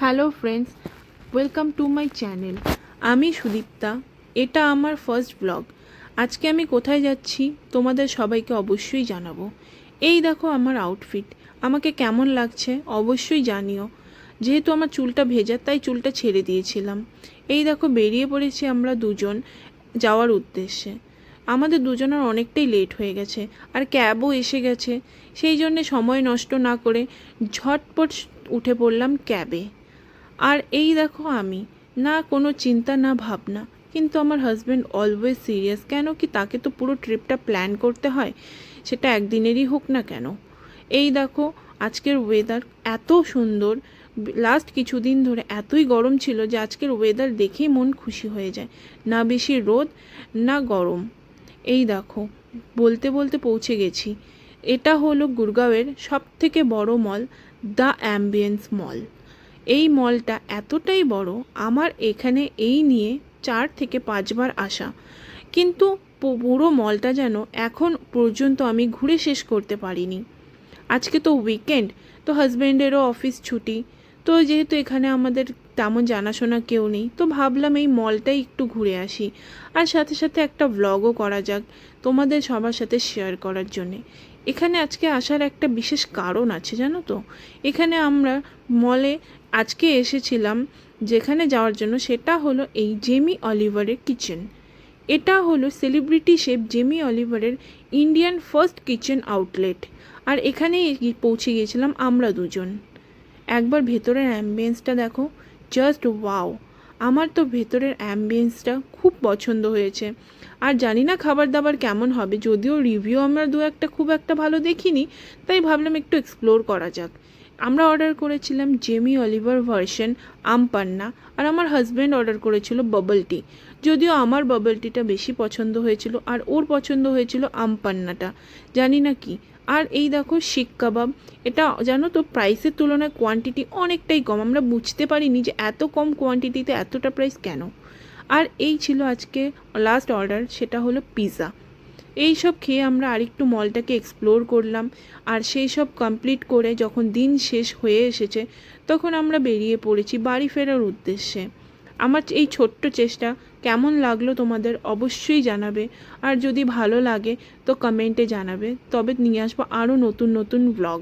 Hello friends, welcome to my channel. আমি সুদীপ্তা, এটা আমার ফার্স্ট ব্লগ। আজকে আমি কোথায় যাচ্ছি তোমাদের সবাইকে অবশ্যই জানাবো। এই দেখো আমার আউটফিট, আমাকে কেমন লাগছে অবশ্যই জানিও। যেহেতু আমার চুলটা ভেজা তাই চুলটা ছেড়ে দিয়েছিলাম। এই দেখো বেরিয়ে পড়েছি আমরা দুজন যাওয়ার উদ্দেশ্যে। আমাদের দুজনের অনেকটাই লেট হয়ে গেছে আর ক্যাবও এসে গেছে, সেই জন্যে সময় নষ্ট না করে ঝটপট উঠে পড়লাম ক্যাবে। আর এই দেখো আমি, না কোনো চিন্তা না ভাবনা, কিন্তু আমার হাজব্যান্ড অলওয়েজ সিরিয়াস। কেন কি, তাকে তো পুরো ট্রিপটা প্ল্যান করতে হয়, সেটা একদিনেরই হোক না কেন। এই দেখো আজকের ওয়েদার এত সুন্দর। লাস্ট কিছুদিন ধরে এতই গরম ছিল যে আজকের ওয়েদার দেখেই মন খুশি হয়ে যায়। না বেশি রোদ না গরম। এই দেখো বলতে বলতে পৌঁছে গেছি। এটা হলো গুরগাঁওয়ের সবথেকে বড় মল, দ্য অ্যাম্বিয়েন্স মল। এই মলটা এতটাই বড়, আমার এখানে এই নিয়ে 4 থেকে 5 বার আসা, কিন্তু পুরো মলটা যেন এখন পর্যন্ত আমি ঘুরে শেষ করতে পারিনি। আজকে তো উইকেন্ড, তো হাজব্যান্ডেরও অফিস ছুটি, তো যেহেতু এখানে আমাদের তেমন জানাশোনা কেউ নেই, তো ভাবলাম এই মলটাই একটু ঘুরে আসি, আর সাথে সাথে একটা ভ্লগও করা যাক তোমাদের সবার সাথে শেয়ার করার জন্যে। এখানে আজকে আসার একটা বিশেষ কারণ আছে জানো তো। এখানে আমরা মলে আজকে এসেছিলাম যেখানে যাওয়ার জন্য, সেটা হলো এই জেমি অলিভারের কিচেন। এটা হলো সেলিব্রিটি শেফ জেমি অলিভারের ইন্ডিয়ান ফার্স্ট কিচেন আউটলেট। আর এখানেই পৌঁছে গিয়েছিলাম আমরা দুজন। একবার ভেতরের অ্যাম্বিয়েন্সটা দেখো, জাস্ট ওয়াও। আমার তো ভেতরের অ্যাম্বিয়েন্সটা খুব পছন্দ হয়েছে। আর জানি না খাবার দাবার কেমন হবে, যদিও রিভিউ আমরা দু একটা খুব একটা ভালো দেখিনি, তাই ভাবলাম একটু এক্সপ্লোর করা যাক। আমরা অর্ডার করেছিলাম জেমি অলিভার ভার্সন আমপান্না, আর আমার হাজব্যান্ড অর্ডার করেছিল বাবল টি। যদিও আমার বাবল টিটা বেশি পছন্দ হয়েছিল আর ওর পছন্দ হয়েছিল আমপান্নাটা, জানি না কি। আর এই দেখো শিক কাবাব, এটা জানো তো প্রাইসের তুলনায় কোয়ান্টিটি অনেকটাই কম। আমরা বুঝতে পারিনি যে এত কম কোয়ান্টিটিতে এতটা প্রাইস কেন। আর এই ছিল আজকে লাস্ট অর্ডার, সেটা হলো পিৎজা। এই সব খেয়ে আমরা আরেকটু মলটাকে এক্সপ্লোর করলাম, আর সেই সব কমপ্লিট করে যখন দিন শেষ হয়ে এসেছে তখন আমরা বেরিয়ে পড়েছি বাড়ি ফেরার উদ্দেশ্যে। আমার এই ছোট্ট চেষ্টা কেমন লাগলো তোমাদের অবশ্যই জানাবে, আর যদি ভালো লাগে তো কমেন্টে জানাবে, তবে নিয়ে আসবো আরও নতুন নতুন ব্লগ।